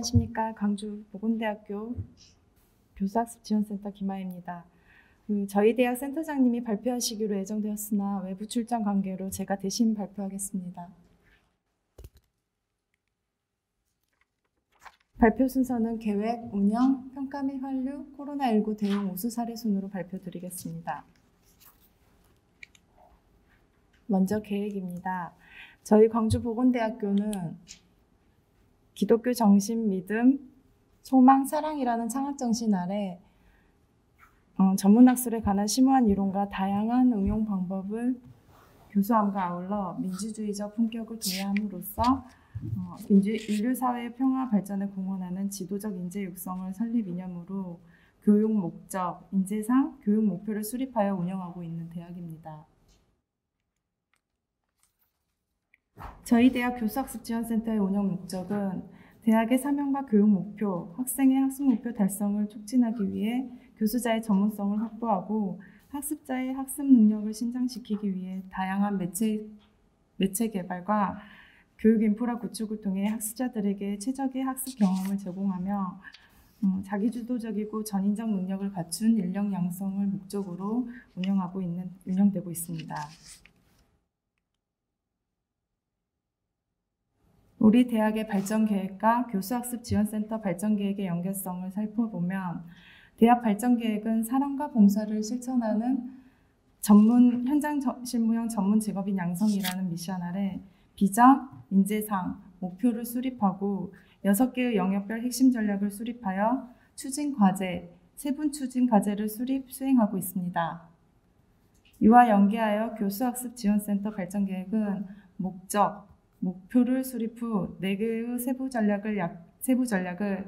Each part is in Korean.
안녕하십니까. 광주보건대학교 교수학습지원센터 김아입니다. 저희 대학 센터장님이 발표하시기로 예정되었으나 외부 출장 관계로 제가 대신 발표하겠습니다. 발표 순서는 계획, 운영, 평가 및 환류, 코로나19 대응 우수 사례 순으로 발표드리겠습니다. 먼저 계획입니다. 저희 광주보건대학교는 기독교 정신, 믿음, 소망, 사랑이라는 창학정신 아래 전문학술에 관한 심오한 이론과 다양한 응용 방법을 교수함과 아울러 민주주의적 품격을 도야함으로써 인류 사회의 평화 발전에 공헌하는 지도적 인재 육성을 설립 이념으로 교육 목적, 인재상, 교육 목표를 수립하여 운영하고 있는 대학입니다. 저희 대학 교수학습지원센터의 운영 목적은 대학의 사명과 교육 목표, 학생의 학습 목표 달성을 촉진하기 위해 교수자의 전문성을 확보하고 학습자의 학습 능력을 신장시키기 위해 다양한 매체 개발과 교육 인프라 구축을 통해 학습자들에게 최적의 학습 경험을 제공하며 자기주도적이고 전인적 능력을 갖춘 인력 양성을 목적으로 운영되고 있습니다. 우리 대학의 발전 계획과 교수학습지원센터 발전 계획의 연계성을 살펴보면 대학 발전 계획은 사랑과 봉사를 실천하는 현장 실무형 전문 직업인 양성이라는 미션 아래 비전, 인재상, 목표를 수립하고 6개의 영역별 핵심 전략을 수립하여 추진 과제, 세분 추진 과제를 수행하고 있습니다. 이와 연계하여 교수학습지원센터 발전 계획은 목표를 수립 후 4개의 세부 전략을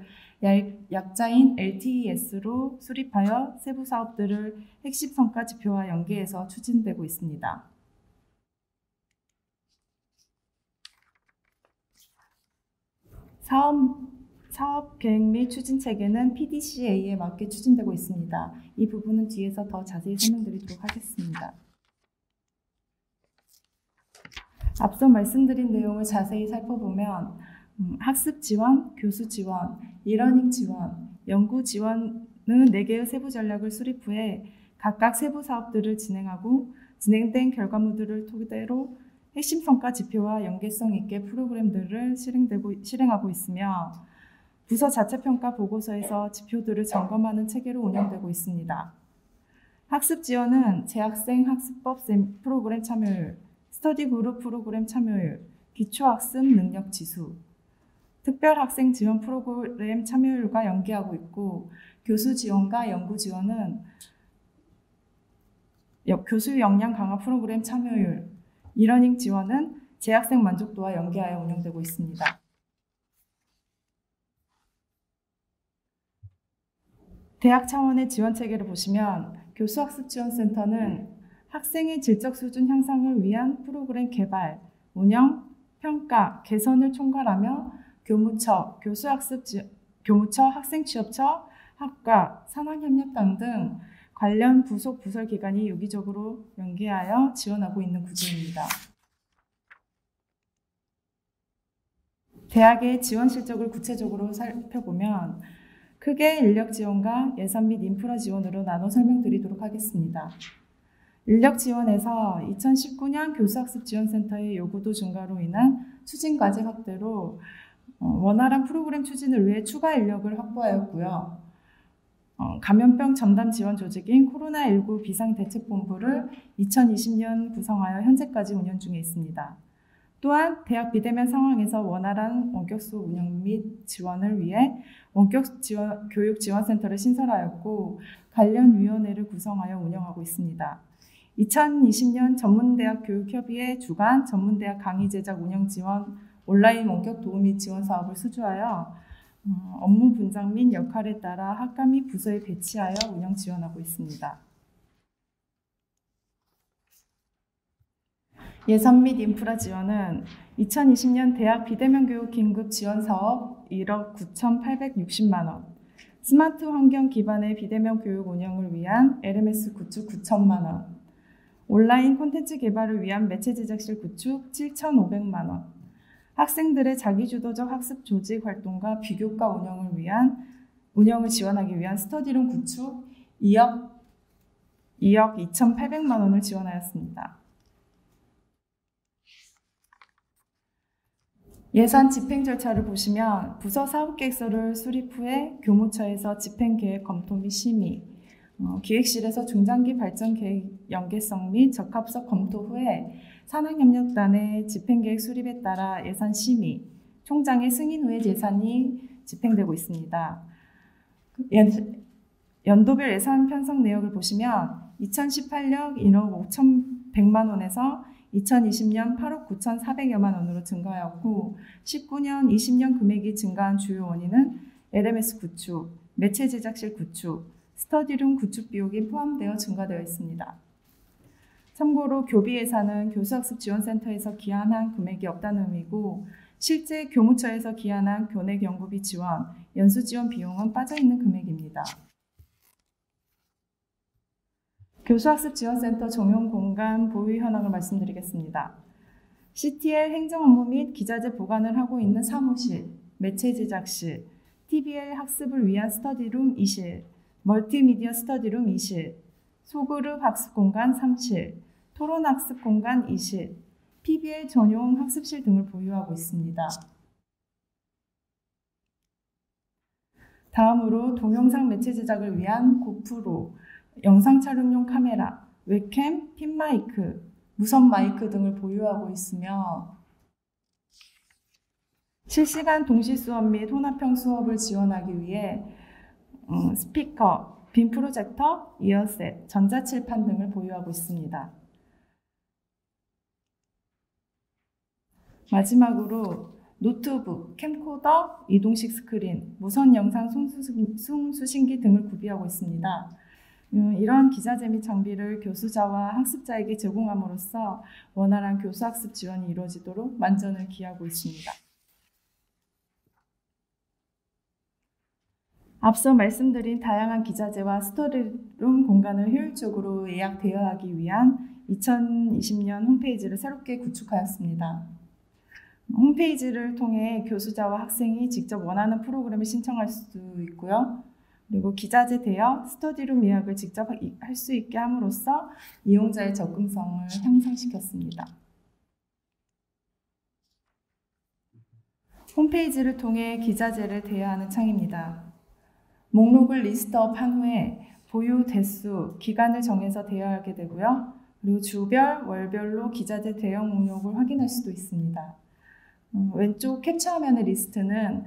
약자인 LTES로 수립하여 세부 사업들을 핵심 성과 지표와 연계해서 추진되고 있습니다. 사업 계획 및 추진 체계는 PDCA에 맞게 추진되고 있습니다. 이 부분은 뒤에서 더 자세히 설명드리도록 하겠습니다. 앞서 말씀드린 내용을 자세히 살펴보면 학습 지원, 교수 지원, 이러닝 지원, 연구 지원은 4개의 세부 전략을 수립 후에 각각 세부 사업들을 진행하고 진행된 결과물들을 토대로 핵심 성과 지표와 연계성 있게 프로그램들을 실행하고 있으며 부서 자체 평가 보고서에서 지표들을 점검하는 체계로 운영되고 있습니다. 학습 지원은 재학생 학습법 프로그램 참여율, 스터디 그룹 프로그램 참여율, 기초학습 능력 지수, 특별학생 지원 프로그램 참여율과 연계하고 있고 교수 지원과 연구 지원은 교수 역량 강화 프로그램 참여율, 이러닝 지원은 재학생 만족도와 연계하여 운영되고 있습니다. 대학 차원의 지원 체계를 보시면 교수학습지원센터는 학생의 질적 수준 향상을 위한 프로그램 개발, 운영, 평가, 개선을 총괄하며 교무처, 학생취업처, 학과, 산학협력단 등 관련 부속 부설기관이 유기적으로 연계하여 지원하고 있는 구조입니다. 대학의 지원 실적을 구체적으로 살펴보면 크게 인력 지원과 예산 및 인프라 지원으로 나눠 설명드리도록 하겠습니다. 인력 지원에서 2019년 교수학습지원센터의 요구도 증가로 인한 추진 과제 확대로 원활한 프로그램 추진을 위해 추가 인력을 확보하였고요. 감염병 전담 지원 조직인 코로나19 비상대책본부를 2020년 구성하여 현재까지 운영 중에 있습니다. 또한 대학 비대면 상황에서 원활한 원격수 운영 및 지원을 위해 교육지원센터를 신설하였고 관련 위원회를 구성하여 운영하고 있습니다. 2020년 전문대학 교육협의회 주관 전문대학 강의 제작 운영 지원 온라인 원격 도움 및 지원 사업을 수주하여 업무 분장 및 역할에 따라 학과 및 부서에 배치하여 운영 지원하고 있습니다. 예산 및 인프라 지원은 2020년 대학 비대면 교육 긴급 지원 사업 1억 9,860만 원, 스마트 환경 기반의 비대면 교육 운영을 위한 LMS 구축 9천만 원, 온라인 콘텐츠 개발을 위한 매체 제작실 구축 7,500만 원, 학생들의 자기주도적 학습 조직 활동과 비교과 운영을 지원하기 위한 스터디룸 구축 2억 2,800만 원을 지원하였습니다. 예산 집행 절차를 보시면 부서 사업계획서를 수립 후에 교무처에서 집행계획 검토 및 심의, 기획실에서 중장기 발전 계획 연계성 및 적합성 검토 후에 산학협력단의 집행계획 수립에 따라 예산 심의, 총장의 승인 후에 예산이 집행되고 있습니다. 연도별 예산 편성 내역을 보시면 2018년 1억 5,100만 원에서 2020년 8억 9,400여만 원으로 증가하였고 19년, 20년 금액이 증가한 주요 원인은 LMS 구축, 매체 제작실 구축, 스터디룸 구축 비용이 포함되어 증가되어 있습니다. 참고로 교비 예산은 교수학습지원센터에서 기한한 금액이 없다는 의미고 실제 교무처에서 기한한 교내 연구비 지원, 연수 지원 비용은 빠져있는 금액입니다. 교수학습지원센터 정용 공간 보유 현황을 말씀드리겠습니다. CTL 행정 업무 및 기자재 보관을 하고 있는 사무실, 매체 제작실, TBL 학습을 위한 스터디룸 2실, 멀티미디어 스터디룸 2실, 소그룹 학습 공간 3실, 토론 학습 공간 2실, PBL 전용 학습실 등을 보유하고 있습니다. 다음으로 동영상 매체 제작을 위한 고프로, 영상 촬영용 카메라, 웹캠, 핀마이크, 무선 마이크 등을 보유하고 있으며 실시간 동시 수업 및 혼합형 수업을 지원하기 위해 스피커, 빔 프로젝터, 이어셋, 전자칠판 등을 보유하고 있습니다. 마지막으로 노트북, 캠코더, 이동식 스크린, 무선 영상 송수신기 등을 구비하고 있습니다. 이러한 기자재 및 장비를 교수자와 학습자에게 제공함으로써 원활한 교수학습 지원이 이루어지도록 만전을 기하고 있습니다. 앞서 말씀드린 다양한 기자재와 스터디룸 공간을 효율적으로 예약 대여하기 위한 2020년 홈페이지를 새롭게 구축하였습니다. 홈페이지를 통해 교수자와 학생이 직접 원하는 프로그램을 신청할 수 있고요. 그리고 기자재 대여, 스터디룸 예약을 직접 할 수 있게 함으로써 이용자의 접근성을 향상시켰습니다. 홈페이지를 통해 기자재를 대여하는 창입니다. 목록을 리스트업한 후에 보유 대수, 기간을 정해서 대여하게 되고요. 그리고 주별, 월별로 기자재 대여 목록을 확인할 수도 있습니다. 왼쪽 캡처화면의 리스트는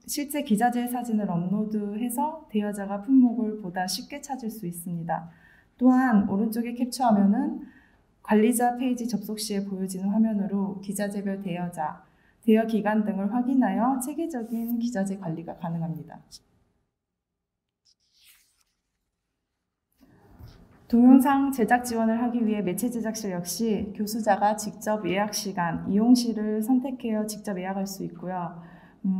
실제 기자재 사진을 업로드해서 대여자가 품목을 보다 쉽게 찾을 수 있습니다. 또한 오른쪽의 캡처화면은 관리자 페이지 접속 시에 보여지는 화면으로 기자재별 대여자, 대여 기간 등을 확인하여 체계적인 기자재 관리가 가능합니다. 동영상 제작 지원을 하기 위해 매체 제작실 역시 교수자가 직접 예약 시간, 이용실을 선택하여 직접 예약할 수 있고요.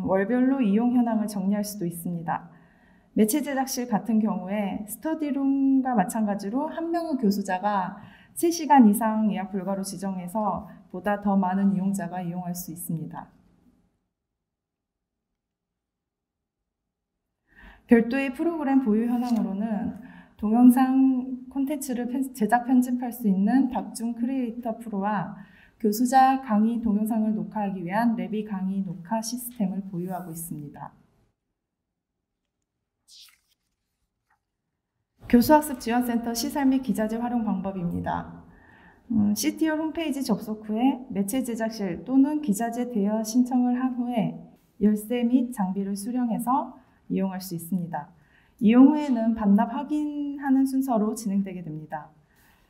월별로 이용 현황을 정리할 수도 있습니다. 매체 제작실 같은 경우에 스터디룸과 마찬가지로 한 명의 교수자가 3시간 이상 예약 불가로 지정해서 보다 더 많은 이용자가 이용할 수 있습니다. 별도의 프로그램 보유 현황으로는 동영상 콘텐츠를 제작 편집할 수 있는 박중 크리에이터 프로와 교수자 강의 동영상을 녹화하기 위한 레비 강의 녹화 시스템을 보유하고 있습니다. 교수학습 지원센터 시설 및 기자재 활용 방법입니다. CTO 홈페이지 접속 후에 매체 제작실 또는 기자재 대여 신청을 한 후에 열쇠 및 장비를 수령해서 이용할 수 있습니다. 이용 후에는 반납 확인하는 순서로 진행되게 됩니다.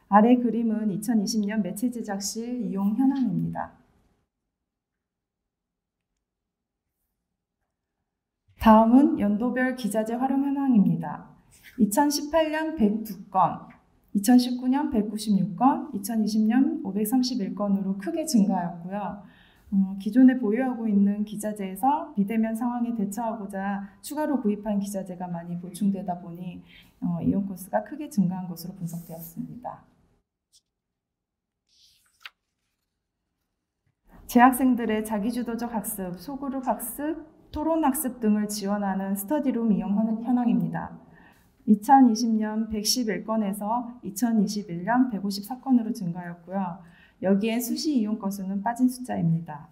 아래 그림은 2020년 매체 제작실 이용 현황입니다. 다음은 연도별 기자재 활용 현황입니다. 2018년 102건, 2019년 196건, 2020년 531건으로 크게 증가하였고요. 기존에 보유하고 있는 기자재에서 비대면 상황에 대처하고자 추가로 구입한 기자재가 많이 보충되다 보니 이용 건수가 크게 증가한 것으로 분석되었습니다. 재학생들의 자기주도적 학습, 소그룹 학습, 토론 학습 등을 지원하는 스터디룸 이용 현황입니다. 2020년 111건에서 2021년 154건으로 증가하였고요. 여기에 수시 이용 건수는 빠진 숫자입니다.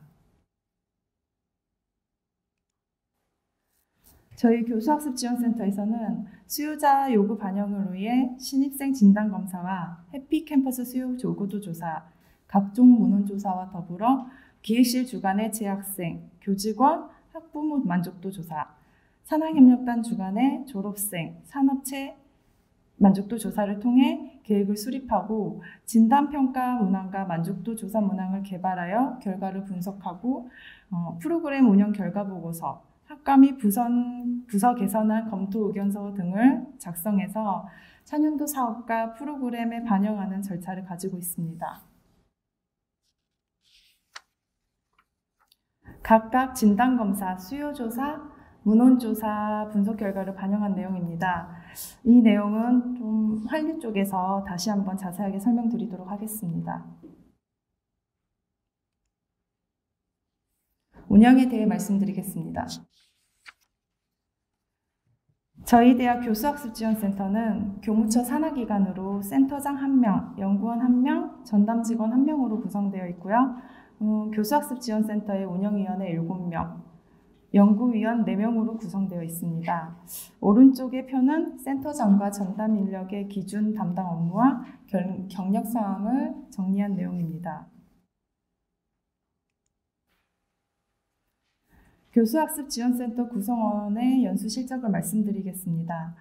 저희 교수학습지원센터에서는 수요자 요구 반영을 위해 신입생 진단검사와 해피캠퍼스 수요 요구도 조사, 각종 문헌조사와 더불어 기획실 주간의 재학생, 교직원, 학부모 만족도 조사, 산학협력단 주간의 졸업생, 산업체 만족도 조사를 통해 계획을 수립하고 진단평가 문항과 만족도 조사 문항을 개발하여 결과를 분석하고 프로그램 운영 결과 보고서, 학과 및 부서 개선안 검토 의견서 등을 작성해서 차년도 사업과 프로그램에 반영하는 절차를 가지고 있습니다. 각각 진단검사, 수요조사, 문헌조사 분석 결과를 반영한 내용입니다. 이 내용은 좀 한류 쪽에서 다시 한번 자세하게 설명드리도록 하겠습니다. 운영에 대해 말씀드리겠습니다. 저희 대학 교수학습지원센터는 교무처 산하기관으로 센터장 1명, 연구원 1명, 전담직원 1명으로 구성되어 있고요. 교수학습지원센터의 운영위원회 7명, 연구위원 4명으로 구성되어 있습니다. 오른쪽의 표는 센터장과 전담 인력의 기준 담당 업무와 경력사항을 정리한 내용입니다. 교수학습지원센터 구성원의 연수 실적을 말씀드리겠습니다.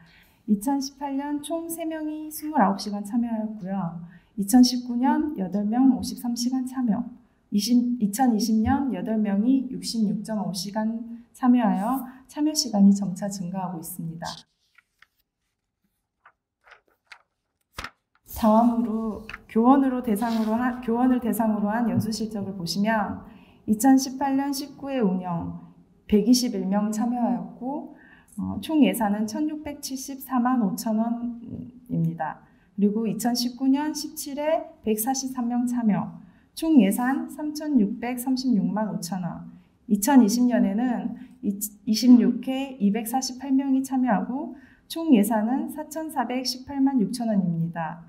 2018년 총 3명이 29시간 참여하였고요. 2019년 8명 53시간 참여, 2020년 8명이 66.5시간 참여하여 참여 시간이 점차 증가하고 있습니다. 다음으로 교원을 대상으로 한 연수 실적을 보시면 2018년 19회 운영 121명 참여하였고 총 예산은 1,674만 5천 원입니다. 그리고 2019년 17회 143명 참여, 총 예산 3,636만 5천 원. 2020년에는 26회 248명이 참여하고 총 예산은 4,418만 6천 원입니다.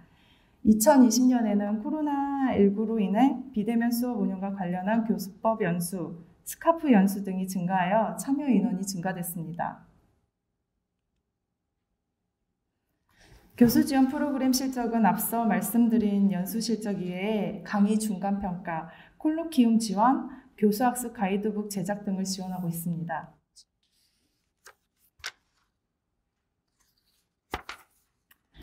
2020년에는 코로나19로 인해 비대면 수업 운영과 관련한 교수법 연수, 스카프 연수 등이 증가하여 참여 인원이 증가됐습니다. 교수 지원 프로그램 실적은 앞서 말씀드린 연수 실적 이외에 강의 중간평가, 콜로키움 지원, 교수학습 가이드북 제작 등을 지원하고 있습니다.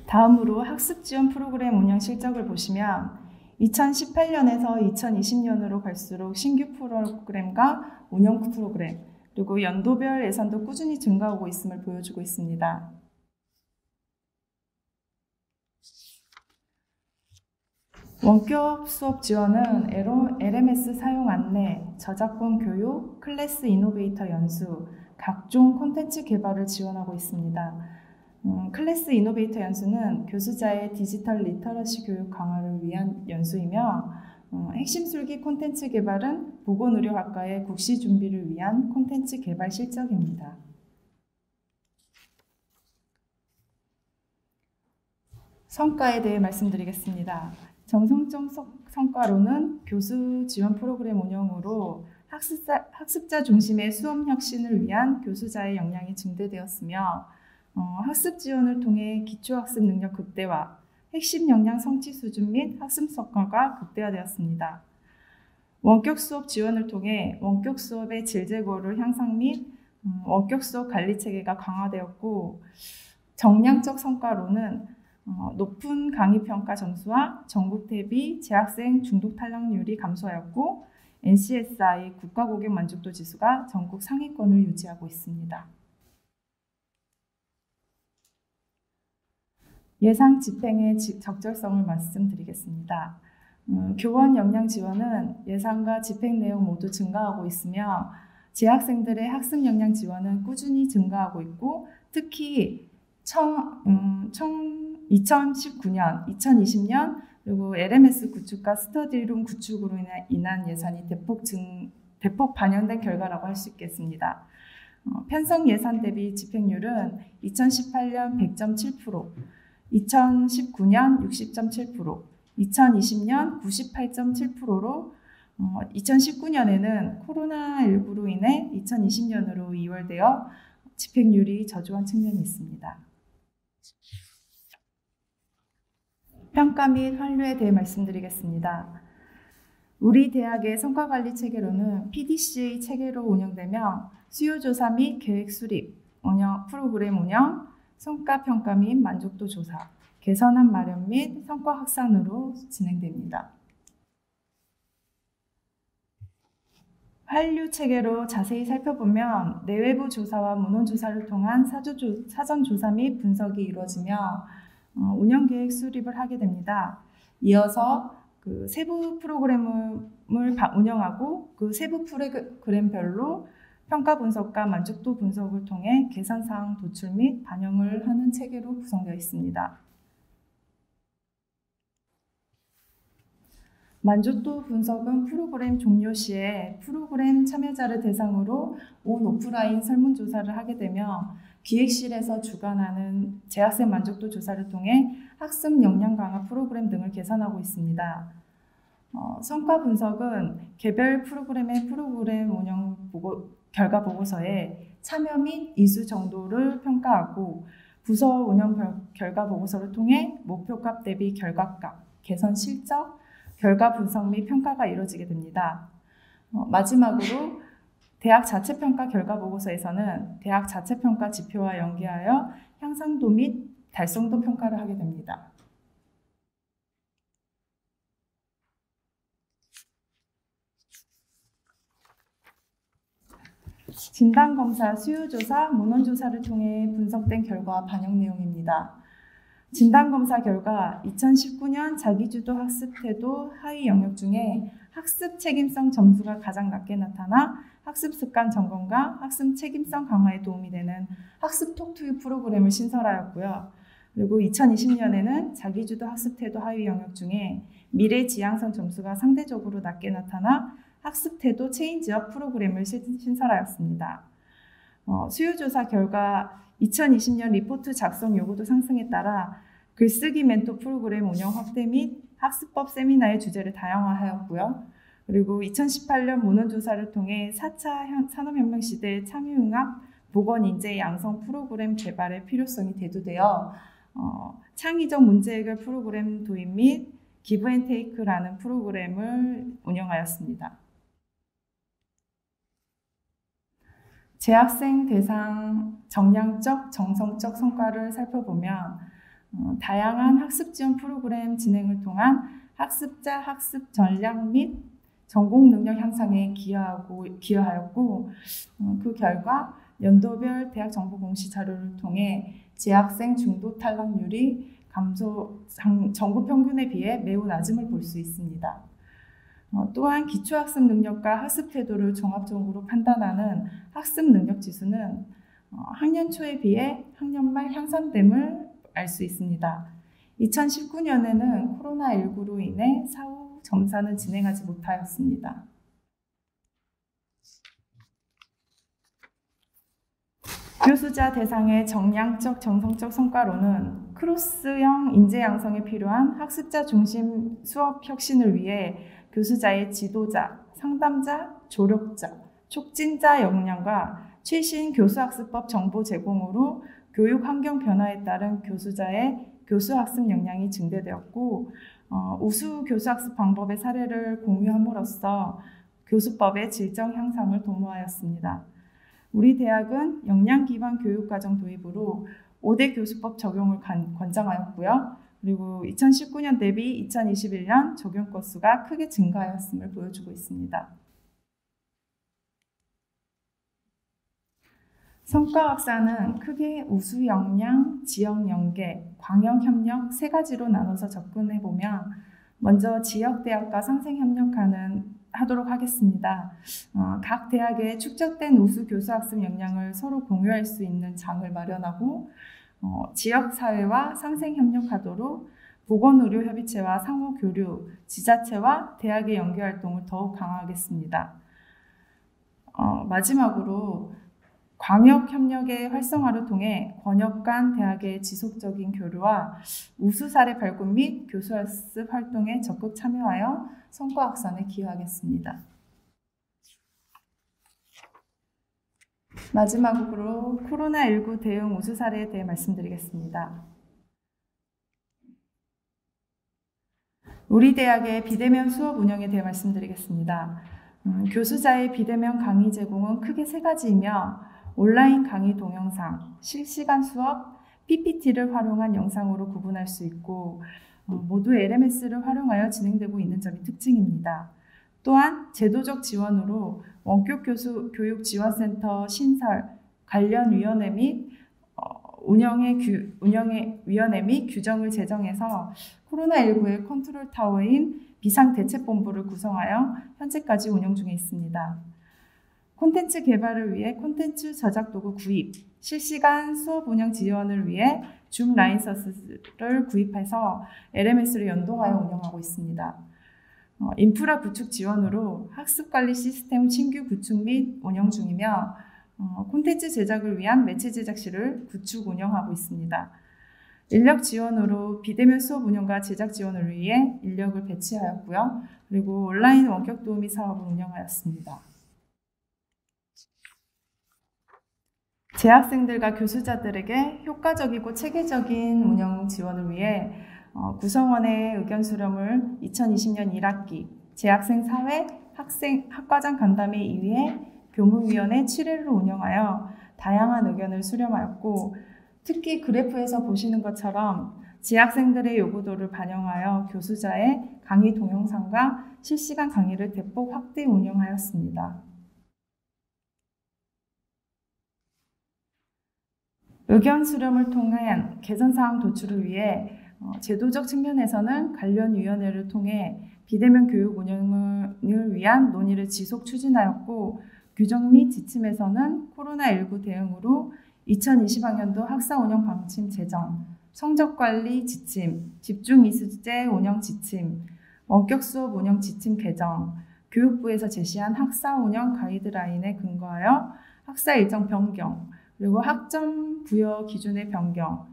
다음으로 학습 지원 프로그램 운영 실적을 보시면 2018년에서 2020년으로 갈수록 신규 프로그램과 운영 프로그램, 그리고 연도별 예산도 꾸준히 증가하고 있음을 보여주고 있습니다. 원격 수업 지원은 LMS 사용 안내, 저작권 교육, 클래스 이노베이터 연수, 각종 콘텐츠 개발을 지원하고 있습니다. 클래스 이노베이터 연수는 교수자의 디지털 리터러시 교육 강화를 위한 연수이며 핵심 술기 콘텐츠 개발은 보건의료학과의 국시 준비를 위한 콘텐츠 개발 실적입니다. 성과에 대해 말씀드리겠습니다. 정성적 성과로는 교수 지원 프로그램 운영으로 학습자 중심의 수업 혁신을 위한 교수자의 역량이 증대되었으며 학습 지원을 통해 기초학습 능력 극대화, 핵심 역량 성취 수준 및 학습 성과가 극대화되었습니다. 원격 수업 지원을 통해 원격 수업의 질 제고를 향상 및 원격 수업 관리 체계가 강화되었고, 정량적 성과로는 높은 강의 평가 점수와 전국 대비 재학생 중독 탈락률이 감소하였고, NCSI 국가 고객 만족도 지수가 전국 상위권을 유지하고 있습니다. 예상 집행의 적절성을 말씀드리겠습니다. 교원 역량 지원은 예상과 집행 내용 모두 증가하고 있으며 재학생들의 학습 역량 지원은 꾸준히 증가하고 있고, 특히 2019년, 2020년, 그리고 LMS 구축과 스터디룸 구축으로 인한 예산이 대폭 반영된 결과라고 할 수 있겠습니다. 편성 예산 대비 집행률은 2018년 100.7%, 2019년 60.7%, 2020년 98.7%로 2019년에는 코로나19로 인해 2020년으로 이월되어 집행률이 저조한 측면이 있습니다. 평가 및 환류에 대해 말씀드리겠습니다. 우리 대학의 성과관리 체계로는 PDCA 체계로 운영되며 수요조사 및 계획 수립, 프로그램 운영, 성과평가 및 만족도 조사, 개선안 마련 및 성과 확산으로 진행됩니다. 환류 체계로 자세히 살펴보면 내외부 조사와 문헌 조사를 통한 사전 조사 및 분석이 이루어지며 운영 계획 수립을 하게 됩니다. 이어서 그 세부 프로그램을 운영하고 그 세부 프로그램별로 평가 분석과 만족도 분석을 통해 개선 사항 도출 및 반영을 하는 체계로 구성되어 있습니다. 만족도 분석은 프로그램 종료 시에 프로그램 참여자를 대상으로 온 오프라인 설문조사를 하게 되며 기획실에서 주관하는 재학생 만족도 조사를 통해 학습 역량 강화 프로그램 등을 개선하고 있습니다. 성과 분석은 개별 프로그램의 프로그램 운영 결과 보고서에 참여 및 이수 정도를 평가하고 부서 운영 결과 보고서를 통해 목표값 대비 결과값, 개선 실적, 결과 분석 및 평가가 이루어지게 됩니다. 마지막으로 대학 자체평가 결과 보고서에서는 대학 자체평가 지표와 연계하여 향상도 및 달성도 평가를 하게 됩니다. 진단검사, 수요조사, 문헌조사를 통해 분석된 결과 반영 내용입니다. 진단검사 결과 2019년 자기주도 학습태도 하위 영역 중에 학습 책임성 점수가 가장 낮게 나타나 학습 습관 점검과 학습 책임성 강화에 도움이 되는 학습 톡투유 프로그램을 신설하였고요. 그리고 2020년에는 자기주도 학습태도 하위 영역 중에 미래 지향성 점수가 상대적으로 낮게 나타나 학습태도 체인지업 프로그램을 신설하였습니다. 수요조사 결과 2020년 리포트 작성 요구도 상승에 따라 글쓰기 멘토 프로그램 운영 확대 및 학습법 세미나의 주제를 다양화하였고요. 그리고 2018년 문헌조사를 통해 4차 산업혁명 시대의 참여융합, 보건인재 양성 프로그램 개발의 필요성이 대두되어 창의적 문제 해결 프로그램 도입 및 기브앤테이크라는 프로그램을 운영하였습니다. 재학생 대상 정량적, 정성적 성과를 살펴보면 다양한 학습 지원 프로그램 진행을 통한 학습자 학습 전략 및 전공 능력 향상에 기여하였고 그 결과 연도별 대학 정보 공시 자료를 통해 재학생 중도 탈락률이 전국 평균에 비해 매우 낮음을 볼 수 있습니다. 또한 기초학습 능력과 학습 태도를 종합적으로 판단하는 학습 능력 지수는 학년 초에 비해 학년 말 향상됨을 알 수 있습니다. 2019년에는 코로나19로 인해 사후 점사는 진행하지 못하였습니다. 교수자 대상의 정량적, 정성적 성과로는 크로스형 인재 양성에 필요한 학습자 중심 수업 혁신을 위해 교수자의 지도자, 상담자, 조력자, 촉진자 역량과 최신 교수학습법 정보 제공으로 교육 환경 변화에 따른 교수자의 교수학습 역량이 증대되었고 우수 교수학습 방법의 사례를 공유함으로써 교수법의 질적 향상을 도모하였습니다. 우리 대학은 역량 기반 교육과정 도입으로 5대 교수법 적용을 권장하였고요. 그리고 2019년 대비 2021년 적용 건수가 크게 증가하였음을 보여주고 있습니다. 성과 확산은 크게 우수 역량, 지역 연계, 광역 협력 세 가지로 나눠서 접근해보면 먼저 지역 대학과 상생 협력하도록 하겠습니다. 각 대학의 축적된 우수 교수 학습 역량을 서로 공유할 수 있는 장을 마련하고 지역 사회와 상생 협력하도록 보건의료협의체와 상호 교류, 지자체와 대학의 연계 활동을 더욱 강화하겠습니다. 마지막으로 광역협력의 활성화를 통해 권역 간 대학의 지속적인 교류와 우수 사례 발굴 및 교수학습 활동에 적극 참여하여 성과 확산에 기여하겠습니다. 마지막으로 코로나19 대응 우수 사례에 대해 말씀드리겠습니다. 우리 대학의 비대면 수업 운영에 대해 말씀드리겠습니다. 교수자의 비대면 강의 제공은 크게 세 가지이며 온라인 강의 동영상, 실시간 수업, PPT를 활용한 영상으로 구분할 수 있고 모두 LMS를 활용하여 진행되고 있는 점이 특징입니다. 또한 제도적 지원으로 원격 교수 교육지원센터 신설, 관련 위원회 및 운영의 위원회 및 규정을 제정해서 코로나19의 컨트롤 타워인 비상대책본부를 구성하여 현재까지 운영 중에 있습니다. 콘텐츠 개발을 위해 콘텐츠 저작 도구 구입, 실시간 수업 운영 지원을 위해 줌 라이선스를 구입해서 LMS를 연동하여 운영하고 있습니다. 인프라 구축 지원으로 학습관리 시스템 신규 구축 및 운영 중이며 콘텐츠 제작을 위한 매체 제작실을 구축 운영하고 있습니다. 인력 지원으로 비대면 수업 운영과 제작 지원을 위해 인력을 배치하였고요. 그리고 온라인 원격 도우미 사업을 운영하였습니다. 재학생들과 교수자들에게 효과적이고 체계적인 운영 지원을 위해 구성원의 의견 수렴을 2020년 1학기, 재학생 사회, 학과장 간담회 2회, 교무위원회 7회를 운영하여 다양한 의견을 수렴하였고 특히 그래프에서 보시는 것처럼 재학생들의 요구도를 반영하여 교수자의 강의 동영상과 실시간 강의를 대폭 확대 운영하였습니다. 의견 수렴을 통한 개선사항 도출을 위해 제도적 측면에서는 관련 위원회를 통해 비대면 교육 운영을 위한 논의를 지속 추진하였고 규정 및 지침에서는 코로나19 대응으로 2020학년도 학사 운영 방침 제정, 성적관리 지침, 집중이수제 운영 지침, 원격 수업 운영 지침 개정, 교육부에서 제시한 학사 운영 가이드라인에 근거하여 학사 일정 변경, 그리고 학점 부여 기준의 변경,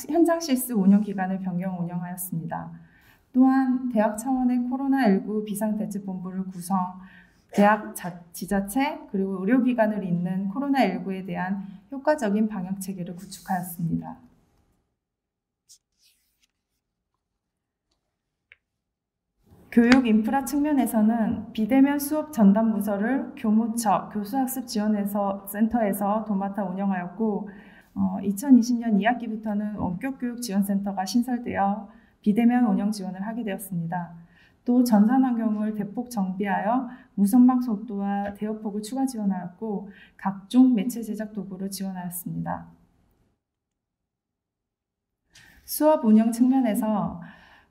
현장 실습 운영 기간을 변경 운영하였습니다. 또한 대학 차원의 코로나19 비상대책본부를 구성, 대학 지자체 그리고 의료기관을 잇는 코로나19에 대한 효과적인 방역 체계를 구축하였습니다. 교육 인프라 측면에서는 비대면 수업 전담 부서를 교무처 교수학습지원센터에서 도맡아 운영하였고 2020년 2학기부터는 원격교육지원센터가 신설되어 비대면 운영 지원을 하게 되었습니다. 또 전산 환경을 대폭 정비하여 무선망 속도와 대역폭을 추가 지원하였고 각종 매체 제작 도구를 지원하였습니다. 수업 운영 측면에서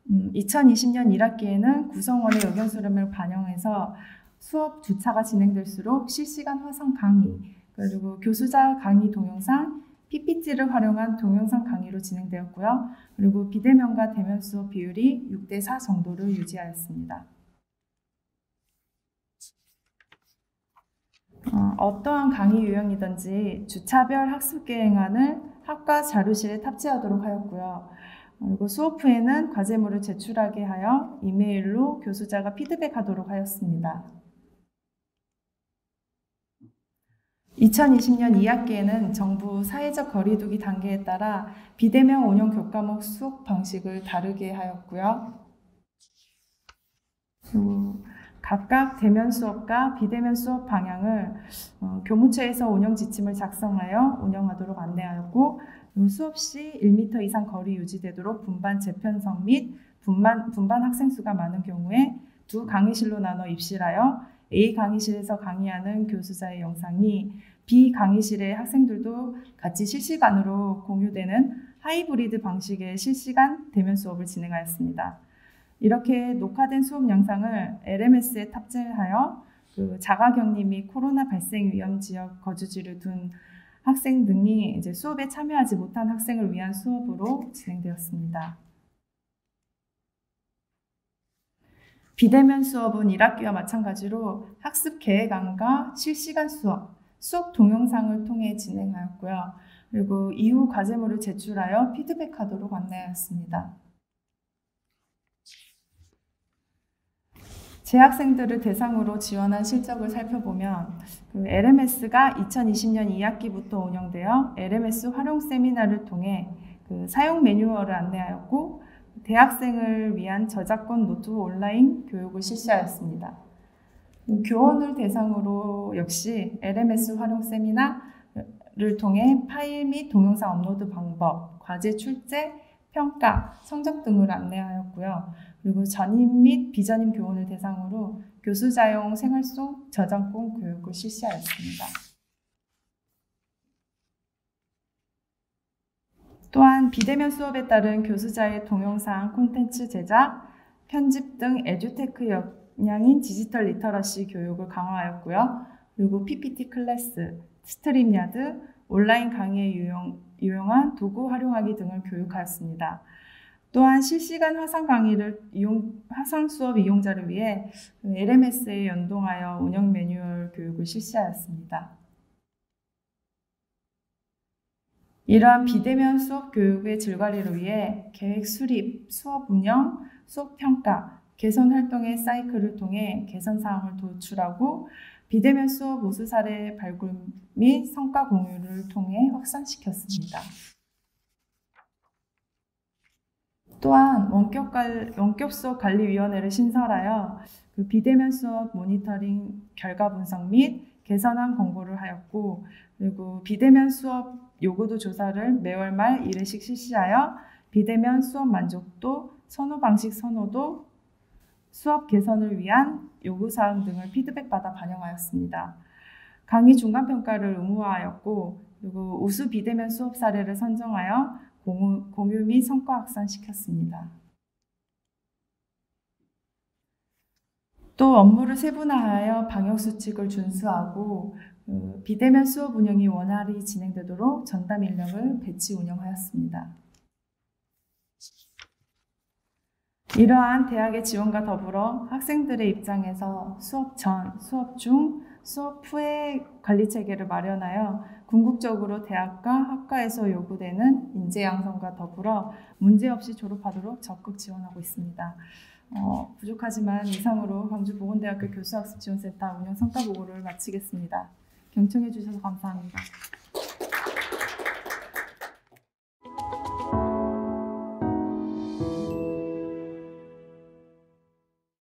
2020년 1학기에는 구성원의 의견 수렴을 반영해서 수업 주차가 진행될수록 실시간 화상 강의, 그리고 교수자 강의 동영상, PPT를 활용한 동영상 강의로 진행되었고요. 그리고 비대면과 대면 수업 비율이 6대4 정도를 유지하였습니다. 어떠한 강의 유형이든지 주차별 학습 계획안을 학과 자료실에 탑재하도록 하였고요. 그리고 수업 후에는 과제물을 제출하게 하여 이메일로 교수자가 피드백하도록 하였습니다. 2020년 2학기에는 정부 사회적 거리두기 단계에 따라 비대면 운영 교과목 수업 방식을 다르게 하였고요. 각각 대면 수업과 비대면 수업 방향을 교무처에서 운영 지침을 작성하여 운영하도록 안내하였고 수업 시 1m 이상 거리 유지되도록 분반 재편성 및 분반 학생 수가 많은 경우에 두 강의실로 나눠 입실하여 A 강의실에서 강의하는 교수자의 영상이 B 강의실의 학생들도 같이 실시간으로 공유되는 하이브리드 방식의 실시간 대면 수업을 진행하였습니다. 이렇게 녹화된 수업 영상을 LMS에 탑재하여 자가격리 및 코로나 발생 위험 지역 거주지를 둔 학생 등이 이제 수업에 참여하지 못한 학생을 위한 수업으로 진행되었습니다. 비대면 수업은 1학기와 마찬가지로 학습 계획안과 실시간 수업 동영상을 통해 진행하였고요. 그리고 이후 과제물을 제출하여 피드백하도록 안내하였습니다. 재학생들을 대상으로 지원한 실적을 살펴보면 LMS가 2020년 2학기부터 운영되어 LMS 활용 세미나를 통해 사용 매뉴얼을 안내하였고 대학생을 위한 저작권 노트북 온라인 교육을 실시하였습니다. 교원을 대상으로 역시 LMS 활용 세미나를 통해 파일 및 동영상 업로드 방법, 과제 출제, 평가, 성적 등을 안내하였고요. 그리고 전임 및 비전임 교원을 대상으로 교수자용 생활 속 저작권 교육을 실시하였습니다. 또한 비대면 수업에 따른 교수자의 동영상 콘텐츠 제작, 편집 등 에듀테크 역량인 디지털 리터러시 교육을 강화하였고요. 그리고 PPT 클래스, 스트림야드, 온라인 강의에 유용한 도구 활용하기 등을 교육하였습니다. 또한 실시간 화상 수업 이용자를 위해 LMS에 연동하여 운영 매뉴얼 교육을 실시하였습니다. 이러한 비대면 수업 교육의 질 관리를 위해 계획 수립, 수업 운영, 수업 평가, 개선 활동의 사이클을 통해 개선 사항을 도출하고 비대면 수업 우수 사례 발굴 및 성과 공유를 통해 확산시켰습니다. 또한 원격 수업 관리위원회를 신설하여 비대면 수업 모니터링 결과 분석 및 개선안 공고를 하였고, 그리고 비대면 수업 요구도 조사를 매월 말 1회씩 실시하여 비대면 수업 만족도, 선호 방식 선호도, 수업 개선을 위한 요구사항 등을 피드백받아 반영하였습니다. 강의 중간평가를 의무화하였고, 그리고 우수 비대면 수업 사례를 선정하여 공유 및 성과 확산시켰습니다. 또 업무를 세분화하여 방역수칙을 준수하고 비대면 수업 운영이 원활히 진행되도록 전담 인력을 배치 운영하였습니다. 이러한 대학의 지원과 더불어 학생들의 입장에서 수업 전, 수업 중, 수업 후의 관리 체계를 마련하여 궁극적으로 대학과 학과에서 요구되는 인재 양성과 더불어 문제없이 졸업하도록 적극 지원하고 있습니다. 부족하지만 이상으로 광주보건대학교 교수학습지원센터 운영 성과보고를 마치겠습니다. 경청해 주셔서 감사합니다.